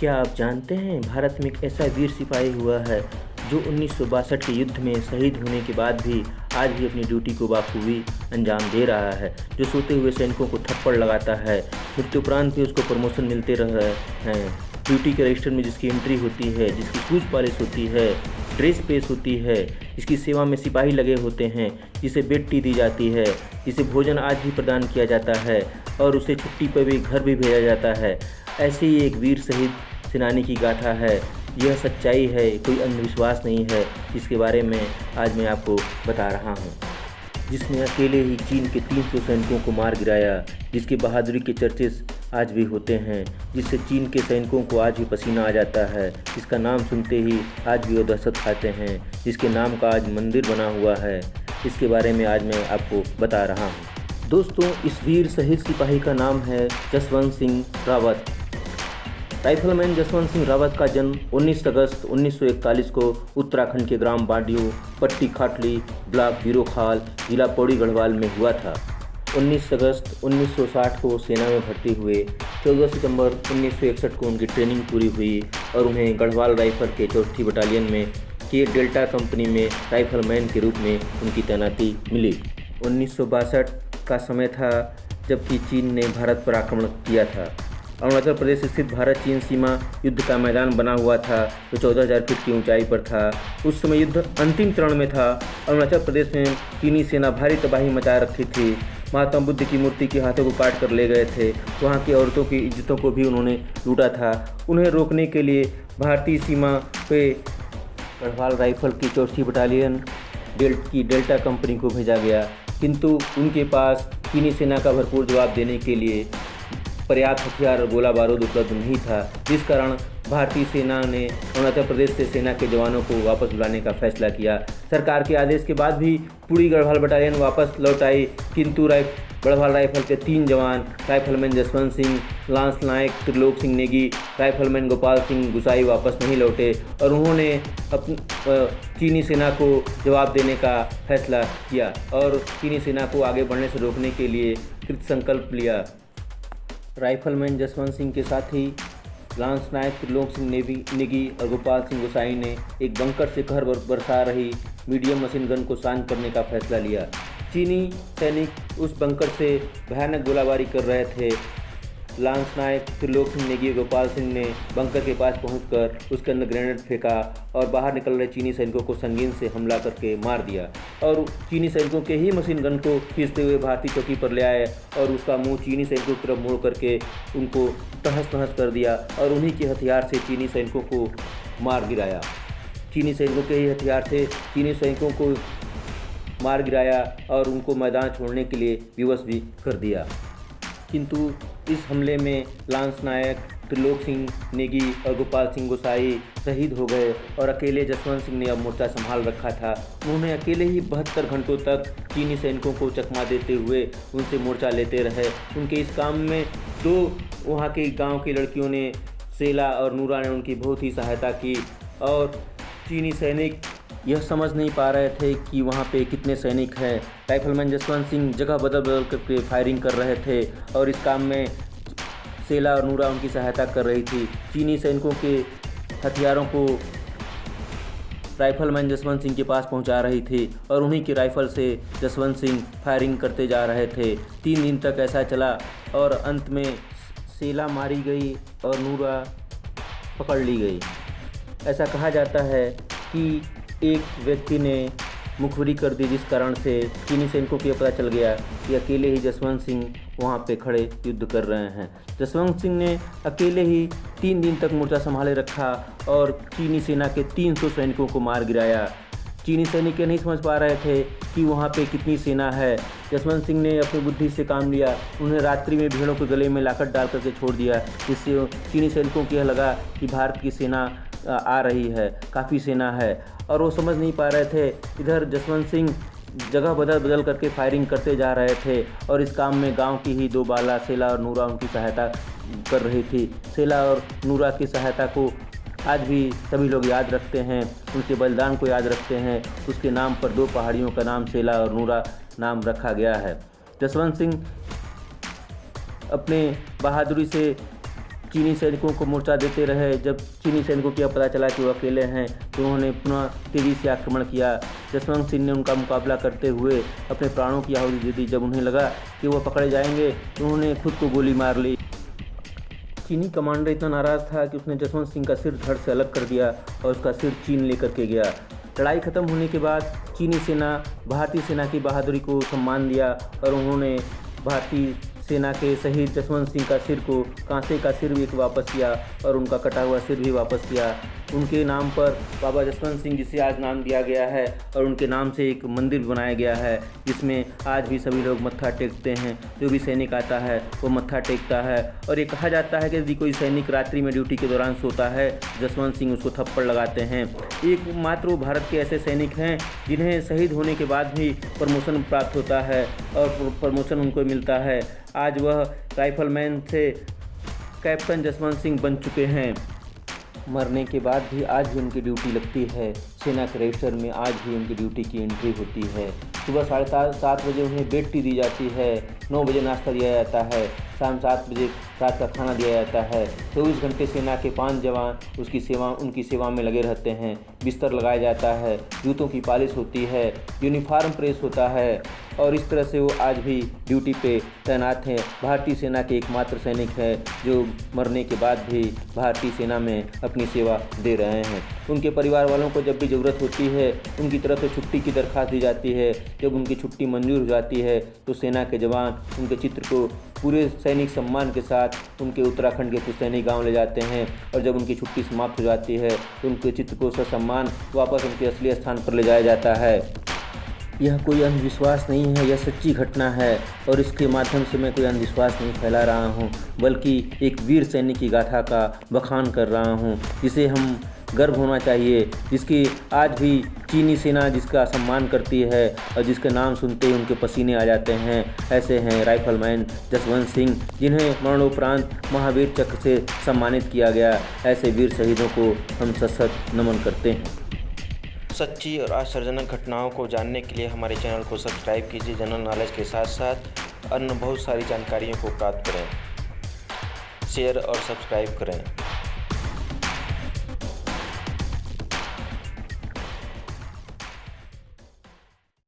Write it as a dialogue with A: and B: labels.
A: क्या आप जानते हैं भारत में एक ऐसा वीर सिपाही हुआ है जो 1962 के युद्ध में शहीद होने के बाद भी आज भी अपनी ड्यूटी को बाखूबी अंजाम दे रहा है, जो सोते हुए सैनिकों को थप्पड़ लगाता है, मृत्युपरांत भी उसको प्रमोशन मिलते रहे हैं। ड्यूटी के रजिस्टर में जिसकी एंट्री होती है, जिसकी शूज पॉलिश होती है, ड्रेस प्रेस होती है, जिसकी सेवा में सिपाही लगे होते हैं, जिसे बेड टी दी जाती है, जिसे भोजन आज भी प्रदान किया जाता है और उसे छुट्टी पर भी घर भी भेजा जाता है। ऐसे ही एक वीर शहीद सेनानी की गाथा है। यह सच्चाई है, कोई अंधविश्वास नहीं है, जिसके बारे में आज मैं आपको बता रहा हूँ। जिसने अकेले ही चीन के 300 सैनिकों को मार गिराया, जिसकी बहादुरी के चर्चे आज भी होते हैं, जिससे चीन के सैनिकों को आज भी पसीना आ जाता है, जिसका नाम सुनते ही आज भी वो दहशत खाते हैं, जिसके नाम का आज मंदिर बना हुआ है, इसके बारे में आज मैं आपको बता रहा हूँ। दोस्तों, इस वीर शहीद सिपाही का नाम है जसवंत सिंह रावत। राइफलमैन जसवंत सिंह रावत का जन्म 19 अगस्त 1941 को उत्तराखंड के ग्राम बाडियो, पट्टी खाटली, ब्लॉक बीरोखाल, जिला पौड़ी गढ़वाल में हुआ था। 19 अगस्त 1960 को सेना में भर्ती हुए। 14 सितंबर 1961 को उनकी ट्रेनिंग पूरी हुई और उन्हें गढ़वाल राइफल के 4थी बटालियन में के डेल्टा कंपनी में राइफलमैन के रूप में उनकी तैनाती मिली। 1962 का समय था जबकि चीन ने भारत पर आक्रमण किया था। अरुणाचल प्रदेश स्थित भारत चीन सीमा युद्ध का मैदान बना हुआ था, जो 14,000 फीट की ऊंचाई पर था। उस समय युद्ध अंतिम चरण में था। अरुणाचल प्रदेश में चीनी सेना भारी तबाही मचा रखी थी। महात्मा बुद्ध की मूर्ति के हाथों को काट कर ले गए थे। वहाँ की औरतों की इज्जतों को भी उन्होंने लूटा था। उन्हें रोकने के लिए भारतीय सीमा पे गढ़वाल राइफल की 4थी बटालियन की डेल्टा कंपनी को भेजा गया, किंतु उनके पास चीनी सेना का भरपूर जवाब देने के लिए पर्याप्त हथियार और गोला बारूद उपलब्ध नहीं था, जिस कारण भारतीय सेना ने अरुणाचल प्रदेश से सेना के जवानों को वापस बुलाने का फैसला किया। सरकार के आदेश के बाद भी पूरी गढ़वाल बटालियन वापस लौट आई, किंतु गढ़वाल राइफल के 3 जवान राइफलमैन जसवंत सिंह, लांस नायक त्रिलोक सिंह नेगी, राइफलमैन गोपाल सिंह गुसाई वापस नहीं लौटे और उन्होंने चीनी सेना को जवाब देने का फैसला किया और चीनी सेना को आगे बढ़ने से रोकने के लिए कृत संकल्प लिया। राइफलमैन जसवंत सिंह के साथ ही लांस नायक त्रिलोक सिंह नेगी और गोपाल सिंह गोसाई ने एक बंकर से कहर बरसा रही मीडियम मशीन गन को शांत करने का फैसला लिया। चीनी सैनिक उस बंकर से भयानक गोलाबारी कर रहे थे। लांस नायक त्रिलोक सिंह नेगी और गोपाल सिंह ने बंकर के पास पहुंचकर उसके अंदर ग्रेनेड फेंका और बाहर निकल रहे चीनी सैनिकों को संगीन से हमला करके मार दिया और चीनी सैनिकों के ही मशीन गन को खींचते हुए भारतीय चौकी पर ले आए और उसका मुंह चीनी सैनिकों की तरफ मोड़ करके उनको तहस नहस कर दिया और उन्हीं के हथियार से चीनी सैनिकों को मार गिराया। चीनी सैनिकों के ही हथियार से चीनी सैनिकों को मार गिराया और उनको मैदान छोड़ने के लिए विवश भी कर दिया। किंतु इस हमले में लांस नायक त्रिलोक सिंह नेगी और गोपाल सिंह गोसाई शहीद हो गए और अकेले जसवंत सिंह ने अब मोर्चा संभाल रखा था। उन्होंने अकेले ही 72 घंटों तक चीनी सैनिकों को चकमा देते हुए उनसे मोर्चा लेते रहे। उनके इस काम में 2 वहाँ के गांव की लड़कियों ने, सेला और नूरा ने उनकी बहुत ही सहायता की और चीनी सैनिक यह समझ नहीं पा रहे थे कि वहाँ पे कितने सैनिक हैं। राइफलमैन जसवंत सिंह जगह बदल करके फायरिंग कर रहे थे और इस काम में सेला और नूरा उनकी सहायता कर रही थी। चीनी सैनिकों के हथियारों को राइफलमैन जसवंत सिंह के पास पहुंचा रही थी और उन्हीं की राइफल से जसवंत सिंह फायरिंग करते जा रहे थे। 3 दिन तक ऐसा चला और अंत में सेला मारी गई और नूरा पकड़ ली गई। ऐसा कहा जाता है कि एक व्यक्ति ने मुखबिरी कर दी, जिस कारण से चीनी सैनिकों को यह पता चल गया कि अकेले ही जसवंत सिंह वहाँ पे खड़े युद्ध कर रहे हैं। जसवंत सिंह ने अकेले ही 3 दिन तक मोर्चा संभाले रखा और चीनी सेना के 300 सैनिकों को मार गिराया। चीनी सैनिक नहीं समझ पा रहे थे कि वहाँ पे कितनी सेना है। जसवंत सिंह ने अपनी बुद्धि से काम लिया। उन्हें रात्रि में भेड़ों के गले में लाकर डाल करके छोड़ दिया, जिससे चीनी सैनिकों को यह लगा कि भारत की सेना आ रही है, काफ़ी सेना है और वो समझ नहीं पा रहे थे। इधर जसवंत सिंह जगह बदल करके फायरिंग करते जा रहे थे और इस काम में गांव की ही 2 बाला, सेला और नूरा उनकी सहायता कर रही थी। सेला और नूरा की सहायता को आज भी सभी लोग याद रखते हैं, उनके बलिदान को याद रखते हैं। उसके नाम पर 2 पहाड़ियों का नाम सेला और नूरा नाम रखा गया है। जसवंत सिंह अपने बहादुरी से चीनी सैनिकों को मोर्चा देते रहे। जब चीनी सैनिकों को यह पता चला कि वो अकेले हैं तो उन्होंने पुनः तेज़ी से आक्रमण किया। जसवंत सिंह ने उनका मुकाबला करते हुए अपने प्राणों की आहुति दे दी। जब उन्हें लगा कि वो पकड़े जाएंगे तो उन्होंने खुद को गोली मार ली। चीनी कमांडर इतना नाराज़ था कि उसने जसवंत सिंह का सिर धड़ से अलग कर दिया और उसका सिर चीन लेकर के गया। लड़ाई खत्म होने के बाद चीनी सेना भारतीय सेना की बहादुरी को सम्मान दिया और उन्होंने भारतीय सेना के शहीद जसवंत सिंह का सिर को, कांसे का सिर भी वापस किया और उनका कटा हुआ सिर भी वापस किया। उनके नाम पर बाबा जसवंत सिंह जिसे आज नाम दिया गया है और उनके नाम से एक मंदिर बनाया गया है जिसमें आज भी सभी लोग मत्था टेकते हैं। जो भी सैनिक आता है वो मत्था टेकता है। और ये कहा जाता है कि यदि कोई सैनिक रात्रि में ड्यूटी के दौरान सोता है, जसवंत सिंह उसको थप्पड़ लगाते हैं। एकमात्र वो भारत के ऐसे सैनिक हैं जिन्हें शहीद होने के बाद भी प्रमोशन प्राप्त होता है और प्रमोशन उनको मिलता है। आज वह राइफलमैन से कैप्टन जसवंत सिंह बन चुके हैं। मरने के बाद भी आज भी उनकी ड्यूटी लगती है। सेना के रजिस्टर में आज भी उनकी ड्यूटी की एंट्री होती है। सुबह 7:30 बजे उन्हें बेड टी दी जाती है, 9 बजे नाश्ता दिया जाता है, शाम 7 बजे रात का खाना दिया जाता है। 24 घंटे सेना के 5 जवान उनकी सेवा में लगे रहते हैं। बिस्तर लगाया जाता है, जूतों की पॉलिश होती है, यूनिफॉर्म प्रेस होता है और इस तरह से वो आज भी ड्यूटी पे तैनात हैं। भारतीय सेना के एकमात्र सैनिक हैं जो मरने के बाद भी भारतीय सेना में अपनी सेवा दे रहे हैं। उनके परिवार वालों को जब भी ज़रूरत होती है उनकी तरफ से छुट्टी की दरख्वास्त दी जाती है। जब उनकी छुट्टी मंजूर हो जाती है तो सेना के जवान उनके चित्र को पूरे सैनिक सम्मान के साथ उनके उत्तराखंड के पुश्तैनी गांव ले जाते हैं और जब उनकी छुट्टी समाप्त हो जाती है तो उनके चित्र को ससम्मान वापस उनके असली स्थान पर ले जाया जाता है। यह कोई अंधविश्वास नहीं है, यह सच्ची घटना है और इसके माध्यम से मैं कोई अंधविश्वास नहीं फैला रहा हूँ, बल्कि एक वीर सैनिक की गाथा का बखान कर रहा हूँ जिसे हम गर्व होना चाहिए, जिसकी आज भी चीनी सेना जिसका सम्मान करती है और जिसके नाम सुनते ही उनके पसीने आ जाते हैं। ऐसे हैं राइफलमैन जसवंत सिंह जिन्हें मरणोपरांत महावीर चक्र से सम्मानित किया गया। ऐसे वीर शहीदों को हम सशक्त नमन करते हैं।
B: सच्ची और आश्चर्यजनक घटनाओं को जानने के लिए हमारे चैनल को सब्सक्राइब कीजिए। जनरल नॉलेज के साथ साथ अन्य बहुत सारी जानकारियों को प्राप्त करें। शेयर और सब्सक्राइब करें।